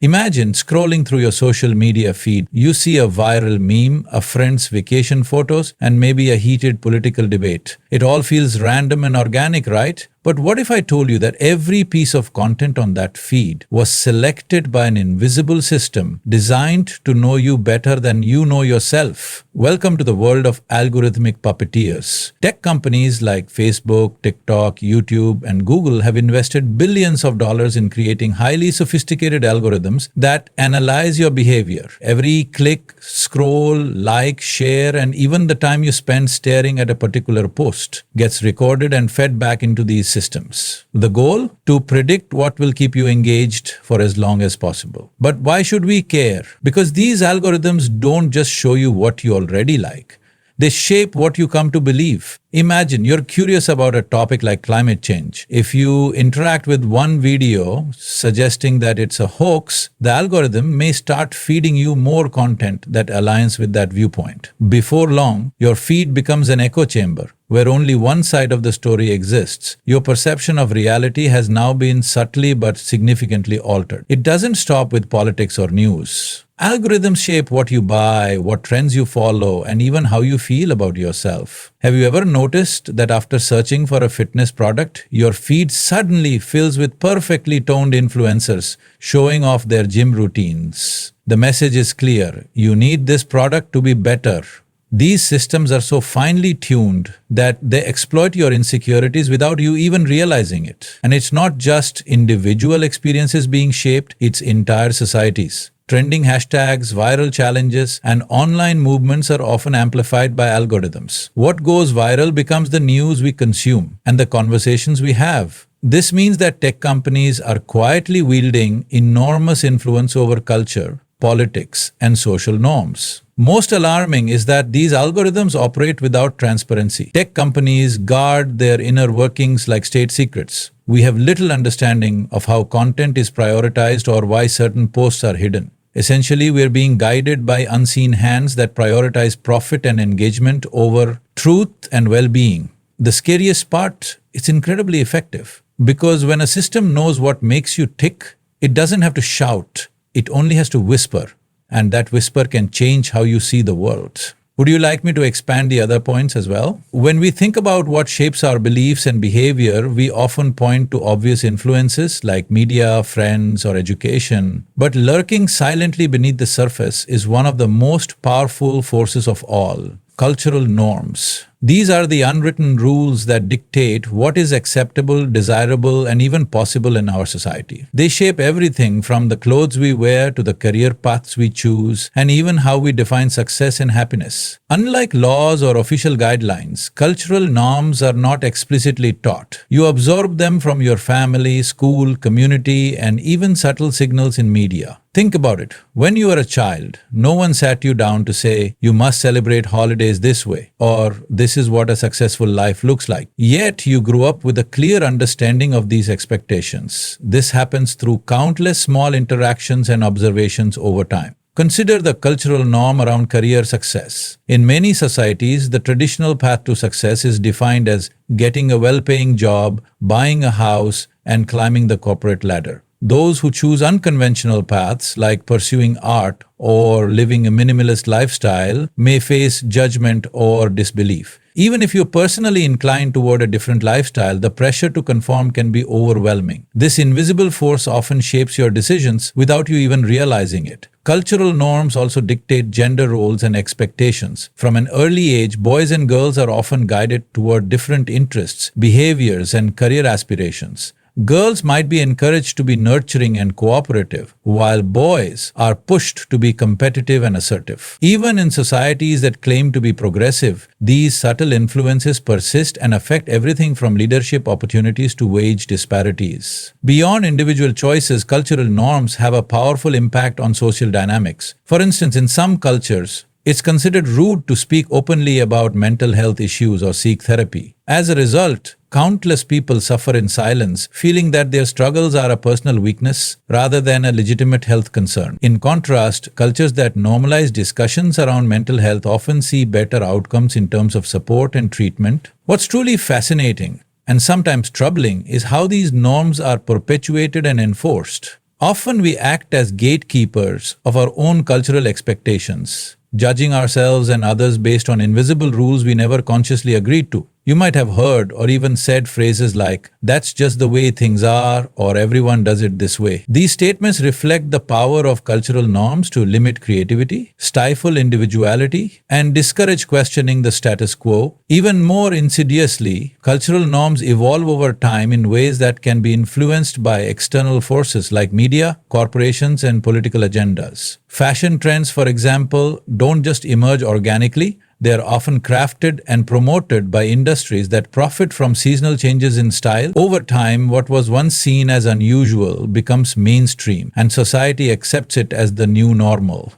Imagine scrolling through your social media feed. You see a viral meme, a friend's vacation photos, and maybe a heated political debate. It all feels random and organic, right? But what if I told you that every piece of content on that feed was selected by an invisible system designed to know you better than you know yourself? Welcome to the world of algorithmic puppeteers. Tech companies like Facebook, TikTok, YouTube, and Google have invested billions of dollars in creating highly sophisticated algorithms that analyze your behavior. Every click, scroll, like, share, and even the time you spend staring at a particular post gets recorded and fed back into these systems. The goal? To predict what will keep you engaged for as long as possible. But why should we care? Because these algorithms don't just show you what you already like. They shape what you come to believe. Imagine you're curious about a topic like climate change. If you interact with one video suggesting that it's a hoax, the algorithm may start feeding you more content that aligns with that viewpoint. Before long, your feed becomes an echo chamber where only one side of the story exists. Your perception of reality has now been subtly but significantly altered. It doesn't stop with politics or news. Algorithms shape what you buy, what trends you follow, and even how you feel about yourself. Have you ever noticed that after searching for a fitness product, your feed suddenly fills with perfectly toned influencers showing off their gym routines? The message is clear: you need this product to be better. These systems are so finely tuned that they exploit your insecurities without you even realizing it. And it's not just individual experiences being shaped, it's entire societies. Trending hashtags, viral challenges, and online movements are often amplified by algorithms. What goes viral becomes the news we consume and the conversations we have. This means that tech companies are quietly wielding enormous influence over culture, politics, and social norms. Most alarming is that these algorithms operate without transparency. Tech companies guard their inner workings like state secrets. We have little understanding of how content is prioritized or why certain posts are hidden. Essentially, we are being guided by unseen hands that prioritize profit and engagement over truth and well-being. The scariest part, it's incredibly effective. Because when a system knows what makes you tick, it doesn't have to shout, it only has to whisper. And that whisper can change how you see the world. Would you like me to expand the other points as well? When we think about what shapes our beliefs and behavior, we often point to obvious influences like media, friends, or education. But lurking silently beneath the surface is one of the most powerful forces of all: cultural norms. These are the unwritten rules that dictate what is acceptable, desirable, and even possible in our society. They shape everything from the clothes we wear to the career paths we choose, and even how we define success and happiness. Unlike laws or official guidelines, cultural norms are not explicitly taught. You absorb them from your family, school, community, and even subtle signals in media. Think about it. When you were a child, no one sat you down to say, you must celebrate holidays this way, or this is what a successful life looks like. Yet you grew up with a clear understanding of these expectations. This happens through countless small interactions and observations over time. Consider the cultural norm around career success. In many societies, the traditional path to success is defined as getting a well-paying job, buying a house, and climbing the corporate ladder. Those who choose unconventional paths like pursuing art or living a minimalist lifestyle may face judgment or disbelief. Even if you're personally inclined toward a different lifestyle, the pressure to conform can be overwhelming. This invisible force often shapes your decisions without you even realizing it. Cultural norms also dictate gender roles and expectations. From an early age, boys and girls are often guided toward different interests, behaviors, and career aspirations. Girls might be encouraged to be nurturing and cooperative, while boys are pushed to be competitive and assertive. Even in societies that claim to be progressive, these subtle influences persist and affect everything from leadership opportunities to wage disparities. Beyond individual choices, cultural norms have a powerful impact on social dynamics. For instance, in some cultures, it's considered rude to speak openly about mental health issues or seek therapy. As a result, countless people suffer in silence, feeling that their struggles are a personal weakness rather than a legitimate health concern. In contrast, cultures that normalize discussions around mental health often see better outcomes in terms of support and treatment. What's truly fascinating and sometimes troubling is how these norms are perpetuated and enforced. Often we act as gatekeepers of our own cultural expectations, judging ourselves and others based on invisible rules we never consciously agreed to. You might have heard or even said phrases like, "That's just the way things are," or "everyone does it this way." These statements reflect the power of cultural norms to limit creativity, stifle individuality, and discourage questioning the status quo. Even more insidiously, cultural norms evolve over time in ways that can be influenced by external forces like media, corporations, and political agendas. Fashion trends, for example, don't just emerge organically. They are often crafted and promoted by industries that profit from seasonal changes in style. Over time, what was once seen as unusual becomes mainstream, and society accepts it as the new normal.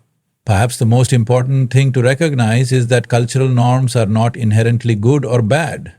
Perhaps the most important thing to recognize is that cultural norms are not inherently good or bad.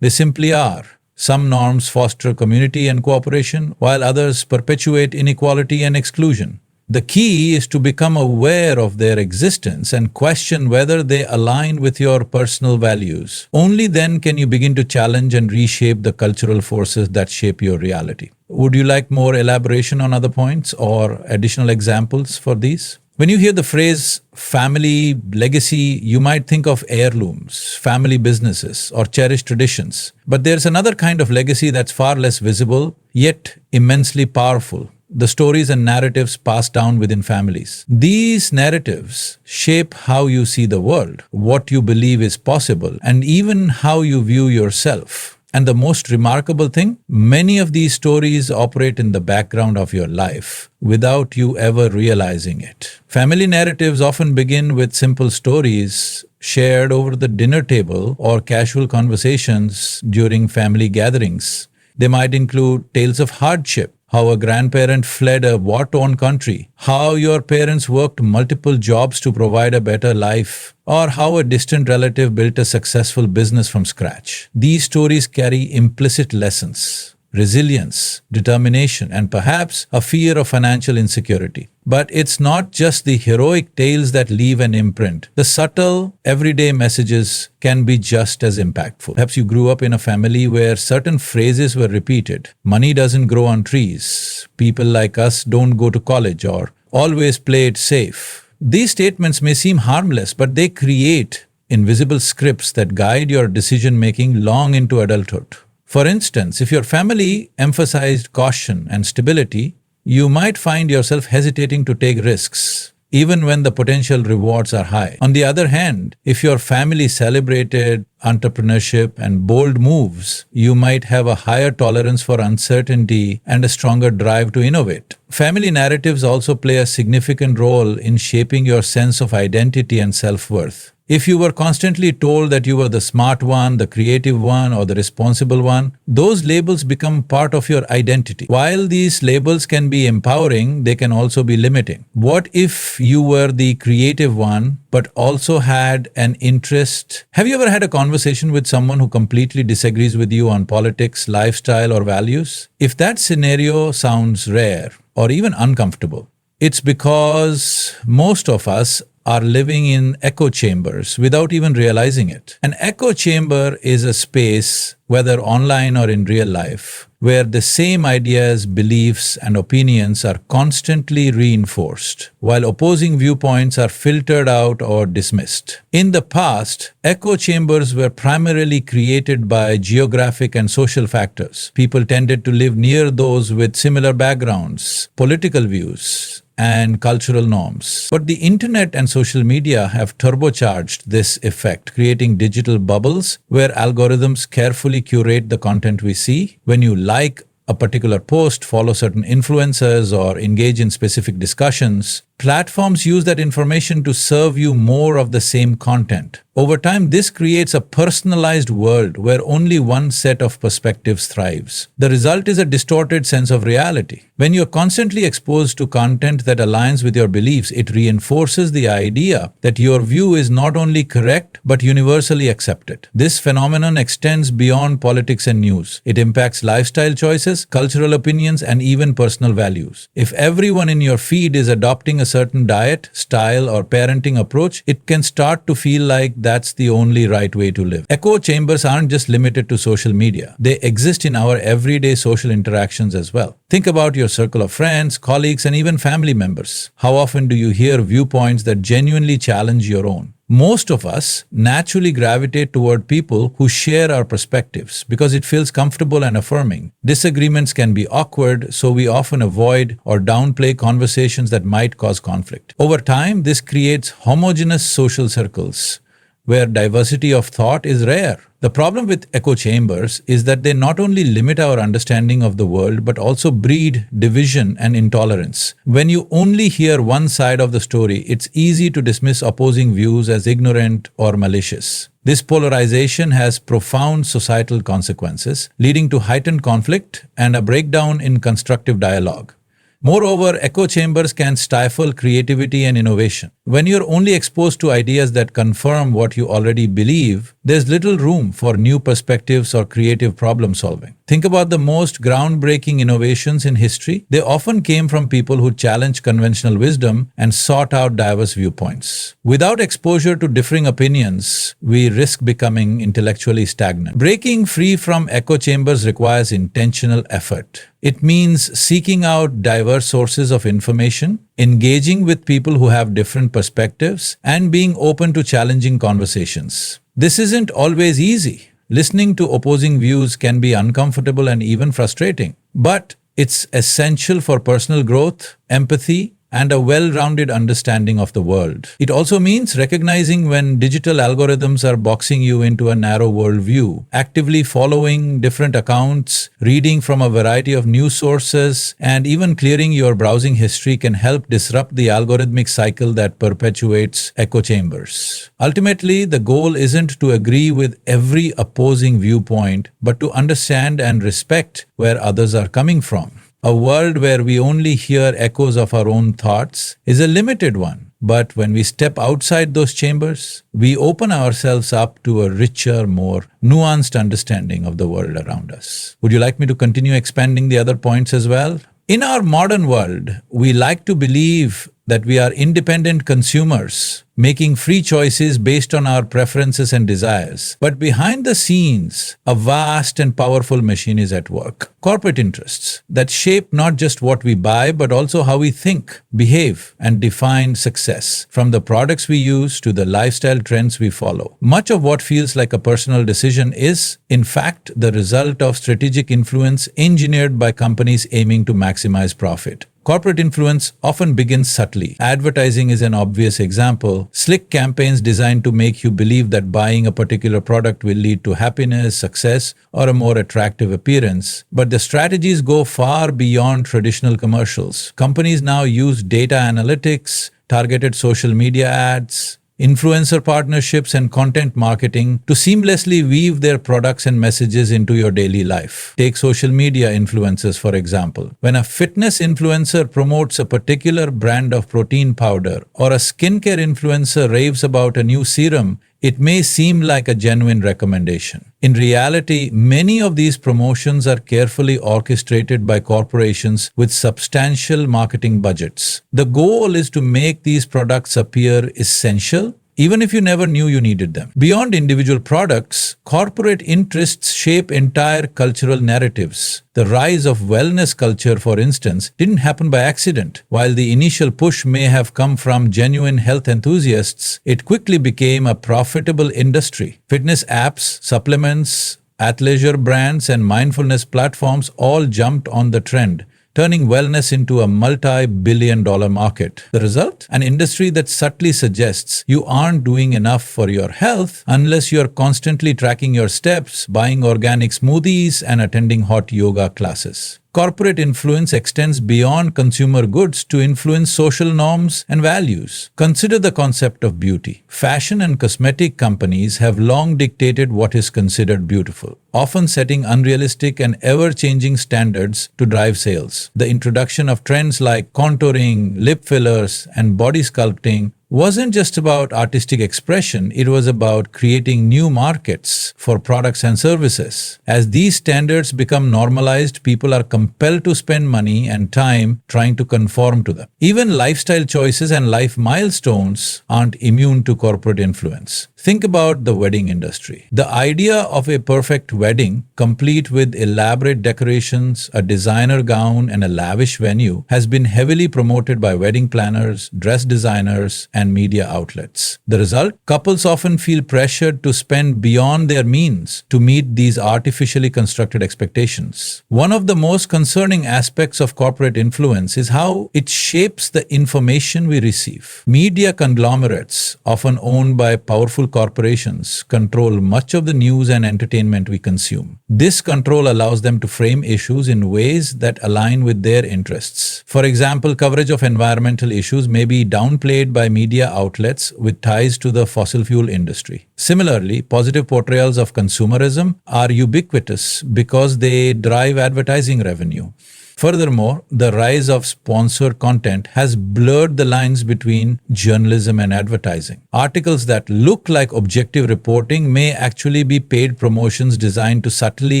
They simply are. Some norms foster community and cooperation, while others perpetuate inequality and exclusion. The key is to become aware of their existence and question whether they align with your personal values. Only then can you begin to challenge and reshape the cultural forces that shape your reality. Would you like more elaboration on other points or additional examples for these? When you hear the phrase family legacy, you might think of heirlooms, family businesses, or cherished traditions. But there's another kind of legacy that's far less visible, yet immensely powerful: the stories and narratives passed down within families. These narratives shape how you see the world, what you believe is possible, and even how you view yourself. And the most remarkable thing, many of these stories operate in the background of your life without you ever realizing it. Family narratives often begin with simple stories shared over the dinner table or casual conversations during family gatherings. They might include tales of hardship, how a grandparent fled a war-torn country, how your parents worked multiple jobs to provide a better life, or how a distant relative built a successful business from scratch. These stories carry implicit lessons: resilience, determination, and perhaps a fear of financial insecurity. But it's not just the heroic tales that leave an imprint. The subtle, everyday messages can be just as impactful. Perhaps you grew up in a family where certain phrases were repeated. "Money doesn't grow on trees," "people like us don't go to college," or "always play it safe." These statements may seem harmless, but they create invisible scripts that guide your decision-making long into adulthood. For instance, if your family emphasized caution and stability, you might find yourself hesitating to take risks, even when the potential rewards are high. On the other hand, if your family celebrated entrepreneurship and bold moves, you might have a higher tolerance for uncertainty and a stronger drive to innovate. Family narratives also play a significant role in shaping your sense of identity and self-worth. If you were constantly told that you were the smart one, the creative one, or the responsible one, those labels become part of your identity. While these labels can be empowering, they can also be limiting. What if you were the creative one, but also had an interest? Have you ever had a conversation with someone who completely disagrees with you on politics, lifestyle, or values? If that scenario sounds rare or even uncomfortable, it's because most of us are living in echo chambers without even realizing it. An echo chamber is a space, whether online or in real life, where the same ideas, beliefs, and opinions are constantly reinforced, while opposing viewpoints are filtered out or dismissed. In the past, echo chambers were primarily created by geographic and social factors. People tended to live near those with similar backgrounds, political views, and cultural norms. But the internet and social media have turbocharged this effect, creating digital bubbles where algorithms carefully curate the content we see. When you like a particular post, follow certain influencers, or engage in specific discussions, platforms use that information to serve you more of the same content. Over time, this creates a personalized world where only one set of perspectives thrives. The result is a distorted sense of reality. When you're constantly exposed to content that aligns with your beliefs, it reinforces the idea that your view is not only correct, but universally accepted. This phenomenon extends beyond politics and news. It impacts lifestyle choices, cultural opinions, and even personal values. If everyone in your feed is adopting a certain diet, style, or parenting approach, it can start to feel like that's the only right way to live. Echo chambers aren't just limited to social media. They exist in our everyday social interactions as well. Think about your circle of friends, colleagues, and even family members. How often do you hear viewpoints that genuinely challenge your own? Most of us naturally gravitate toward people who share our perspectives because it feels comfortable and affirming. Disagreements can be awkward, so we often avoid or downplay conversations that might cause conflict. Over time, this creates homogeneous social circles where diversity of thought is rare. The problem with echo chambers is that they not only limit our understanding of the world but also breed division and intolerance. When you only hear one side of the story, it's easy to dismiss opposing views as ignorant or malicious. This polarization has profound societal consequences, leading to heightened conflict and a breakdown in constructive dialogue. Moreover, echo chambers can stifle creativity and innovation. When you're only exposed to ideas that confirm what you already believe, there's little room for new perspectives or creative problem solving. Think about the most groundbreaking innovations in history. They often came from people who challenged conventional wisdom and sought out diverse viewpoints. Without exposure to differing opinions, we risk becoming intellectually stagnant. Breaking free from echo chambers requires intentional effort. It means seeking out diverse sources of information, engaging with people who have different perspectives, and being open to challenging conversations. This isn't always easy. Listening to opposing views can be uncomfortable and even frustrating, but it's essential for personal growth, empathy, and a well-rounded understanding of the world. It also means recognizing when digital algorithms are boxing you into a narrow worldview, actively following different accounts, reading from a variety of news sources, and even clearing your browsing history can help disrupt the algorithmic cycle that perpetuates echo chambers. Ultimately, the goal isn't to agree with every opposing viewpoint, but to understand and respect where others are coming from. A world where we only hear echoes of our own thoughts is a limited one. But when we step outside those chambers, we open ourselves up to a richer, more nuanced understanding of the world around us. Would you like me to continue expanding the other points as well? In our modern world, we like to believe that we are independent consumers, making free choices based on our preferences and desires. But behind the scenes, a vast and powerful machine is at work. Corporate interests that shape not just what we buy, but also how we think, behave, and define success, from the products we use to the lifestyle trends we follow. Much of what feels like a personal decision is, in fact, the result of strategic influence engineered by companies aiming to maximize profit. Corporate influence often begins subtly. Advertising is an obvious example. Slick campaigns designed to make you believe that buying a particular product will lead to happiness, success, or a more attractive appearance. But the strategies go far beyond traditional commercials. Companies now use data analytics, targeted social media ads, influencer partnerships, and content marketing to seamlessly weave their products and messages into your daily life. Take social media influencers, for example. When a fitness influencer promotes a particular brand of protein powder or a skincare influencer raves about a new serum, it may seem like a genuine recommendation. In reality, many of these promotions are carefully orchestrated by corporations with substantial marketing budgets. The goal is to make these products appear essential, even if you never knew you needed them. Beyond individual products, corporate interests shape entire cultural narratives. The rise of wellness culture, for instance, didn't happen by accident. While the initial push may have come from genuine health enthusiasts, it quickly became a profitable industry. Fitness apps, supplements, athleisure brands, and mindfulness platforms all jumped on the trend, turning wellness into a multi-billion-dollar market. The result? An industry that subtly suggests you aren't doing enough for your health unless you're constantly tracking your steps, buying organic smoothies, and attending hot yoga classes. Corporate influence extends beyond consumer goods to influence social norms and values. Consider the concept of beauty. Fashion and cosmetic companies have long dictated what is considered beautiful, often setting unrealistic and ever-changing standards to drive sales. The introduction of trends like contouring, lip fillers, and body sculpting wasn't just about artistic expression, it was about creating new markets for products and services. As these standards become normalized, people are compelled to spend money and time trying to conform to them. Even lifestyle choices and life milestones aren't immune to corporate influence. Think about the wedding industry. The idea of a perfect wedding, complete with elaborate decorations, a designer gown, and a lavish venue, has been heavily promoted by wedding planners, dress designers, and media outlets. The result? Couples often feel pressured to spend beyond their means to meet these artificially constructed expectations. One of the most concerning aspects of corporate influence is how it shapes the information we receive. Media conglomerates, often owned by powerful corporations, control much of the news and entertainment we consume. This control allows them to frame issues in ways that align with their interests. For example, coverage of environmental issues may be downplayed by media outlets with ties to the fossil fuel industry. Similarly, positive portrayals of consumerism are ubiquitous because they drive advertising revenue. Furthermore, the rise of sponsored content has blurred the lines between journalism and advertising. Articles that look like objective reporting may actually be paid promotions designed to subtly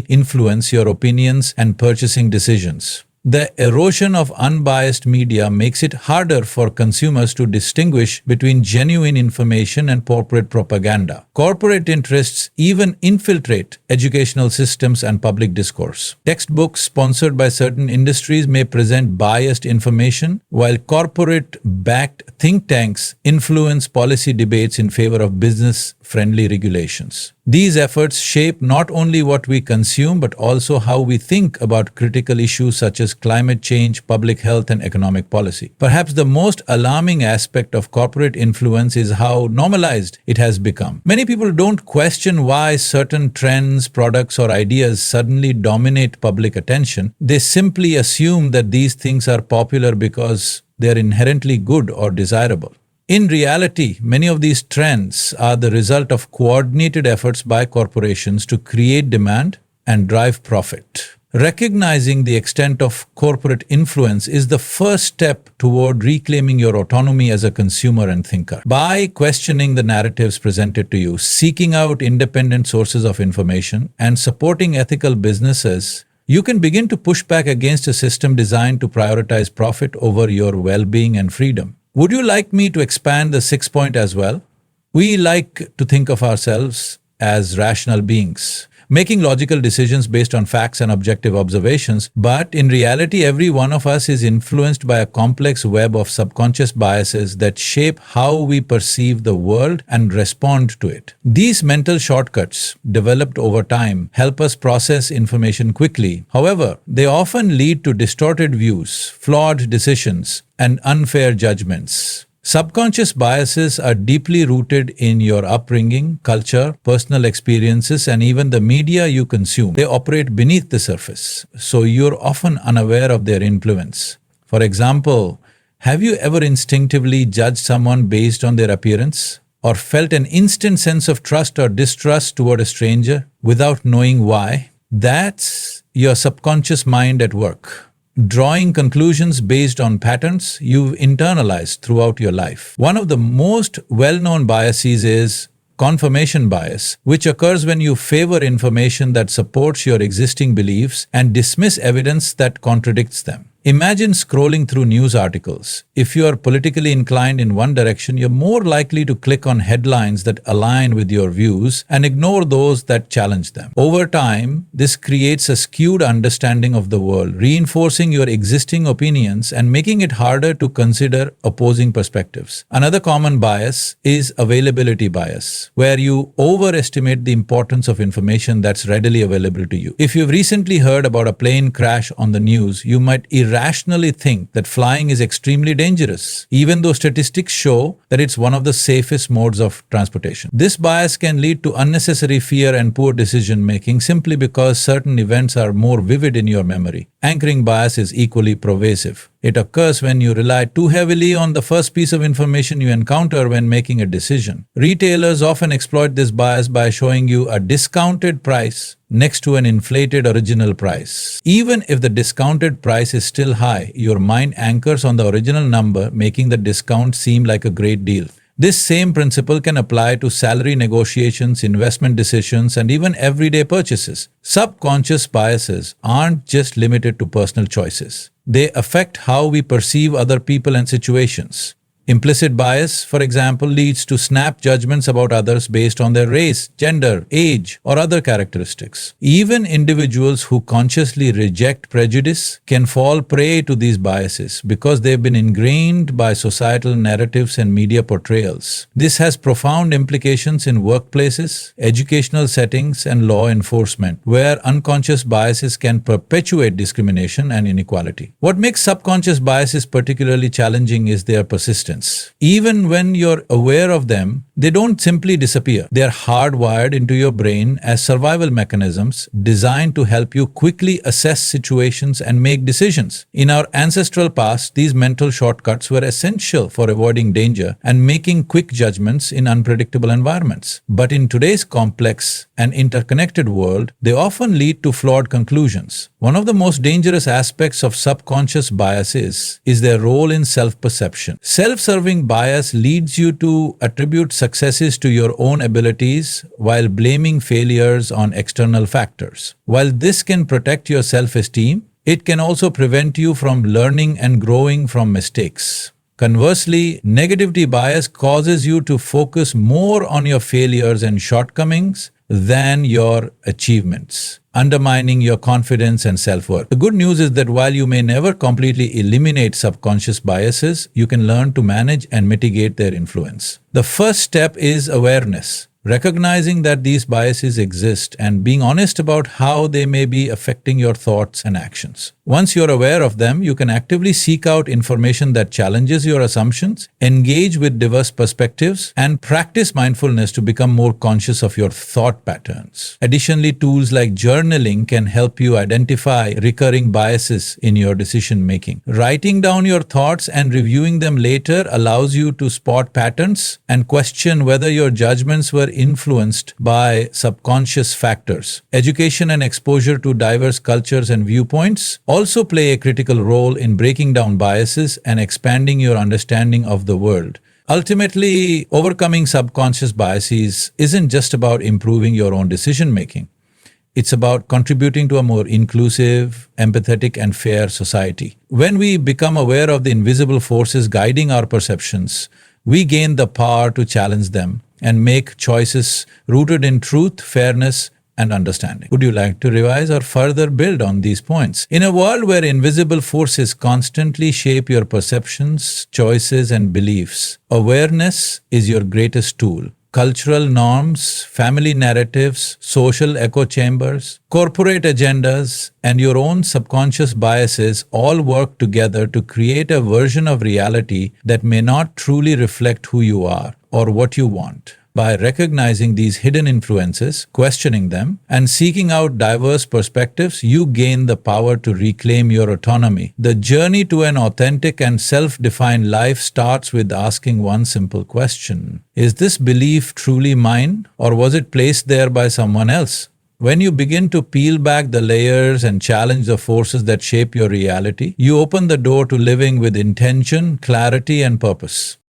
influence your opinions and purchasing decisions. The erosion of unbiased media makes it harder for consumers to distinguish between genuine information and corporate propaganda. Corporate interests even infiltrate educational systems and public discourse. Textbooks sponsored by certain industries may present biased information, while corporate-backed think tanks influence policy debates in favor of business-friendly regulations. These efforts shape not only what we consume but also how we think about critical issues such as climate change, public health, and economic policy. Perhaps the most alarming aspect of corporate influence is how normalized it has become. Many people don't question why certain trends, products, or ideas suddenly dominate public attention. They simply assume that these things are popular because they are inherently good or desirable. In reality, many of these trends are the result of coordinated efforts by corporations to create demand and drive profit. Recognizing the extent of corporate influence is the first step toward reclaiming your autonomy as a consumer and thinker. By questioning the narratives presented to you, seeking out independent sources of information, and supporting ethical businesses, you can begin to push back against a system designed to prioritize profit over your well-being and freedom. Would you like me to expand the sixth point as well? We like to think of ourselves as rational beings, making logical decisions based on facts and objective observations, but in reality, every one of us is influenced by a complex web of subconscious biases that shape how we perceive the world and respond to it. These mental shortcuts, developed over time, help us process information quickly. However, they often lead to distorted views, flawed decisions, and unfair judgments. Subconscious biases are deeply rooted in your upbringing, culture, personal experiences, and even the media you consume. They operate beneath the surface, so you're often unaware of their influence. For example, have you ever instinctively judged someone based on their appearance? Or felt an instant sense of trust or distrust toward a stranger without knowing why? That's your subconscious mind at work, drawing conclusions based on patterns you've internalized throughout your life. One of the most well-known biases is confirmation bias, which occurs when you favor information that supports your existing beliefs and dismiss evidence that contradicts them. Imagine scrolling through news articles. If you are politically inclined in one direction, you're more likely to click on headlines that align with your views and ignore those that challenge them. Over time, this creates a skewed understanding of the world, reinforcing your existing opinions and making it harder to consider opposing perspectives. Another common bias is availability bias, where you overestimate the importance of information that's readily available to you. If you've recently heard about a plane crash on the news, you might irrationally think that flying is extremely dangerous, even though statistics show that it's one of the safest modes of transportation. This bias can lead to unnecessary fear and poor decision-making simply because certain events are more vivid in your memory. Anchoring bias is equally pervasive. It occurs when you rely too heavily on the first piece of information you encounter when making a decision. Retailers often exploit this bias by showing you a discounted price next to an inflated original price. Even if the discounted price is still high, your mind anchors on the original number, making the discount seem like a great deal. This same principle can apply to salary negotiations, investment decisions, and even everyday purchases. Subconscious biases aren't just limited to personal choices. They affect how we perceive other people and situations. Implicit bias, for example, leads to snap judgments about others based on their race, gender, age, or other characteristics. Even individuals who consciously reject prejudice can fall prey to these biases because they've been ingrained by societal narratives and media portrayals. This has profound implications in workplaces, educational settings, and law enforcement, where unconscious biases can perpetuate discrimination and inequality. What makes subconscious biases particularly challenging is their persistence. Even when you're aware of them, they don't simply disappear. They are hardwired into your brain as survival mechanisms designed to help you quickly assess situations and make decisions. In our ancestral past, these mental shortcuts were essential for avoiding danger and making quick judgments in unpredictable environments. But in today's complex and interconnected world, they often lead to flawed conclusions. One of the most dangerous aspects of subconscious biases is their role in self-perception. Self-serving bias leads you to attribute successes to your own abilities while blaming failures on external factors. While this can protect your self-esteem, it can also prevent you from learning and growing from mistakes. Conversely, negativity bias causes you to focus more on your failures and shortcomings than your achievements, undermining your confidence and self-worth. The good news is that while you may never completely eliminate subconscious biases, you can learn to manage and mitigate their influence. The first step is awareness. Recognizing that these biases exist and being honest about how they may be affecting your thoughts and actions. Once you're aware of them, you can actively seek out information that challenges your assumptions, engage with diverse perspectives, and practice mindfulness to become more conscious of your thought patterns. Additionally, tools like journaling can help you identify recurring biases in your decision making. Writing down your thoughts and reviewing them later allows you to spot patterns and question whether your judgments were influenced by subconscious factors. Education and exposure to diverse cultures and viewpoints also play a critical role in breaking down biases and expanding your understanding of the world. Ultimately, overcoming subconscious biases isn't just about improving your own decision making. It's about contributing to a more inclusive, empathetic, and fair society. When we become aware of the invisible forces guiding our perceptions, we gain the power to challenge them and make choices rooted in truth, fairness, and understanding. Would you like to revise or further build on these points? In a world where invisible forces constantly shape your perceptions, choices, and beliefs, awareness is your greatest tool. Cultural norms, family narratives, social echo chambers, corporate agendas, and your own subconscious biases all work together to create a version of reality that may not truly reflect who you are or what you want. By recognizing these hidden influences, questioning them, and seeking out diverse perspectives, you gain the power to reclaim your autonomy. The journey to an authentic and self-defined life starts with asking one simple question. Is this belief truly mine, or was it placed there by someone else? When you begin to peel back the layers and challenge the forces that shape your reality, you open the door to living with intention, clarity, and purpose.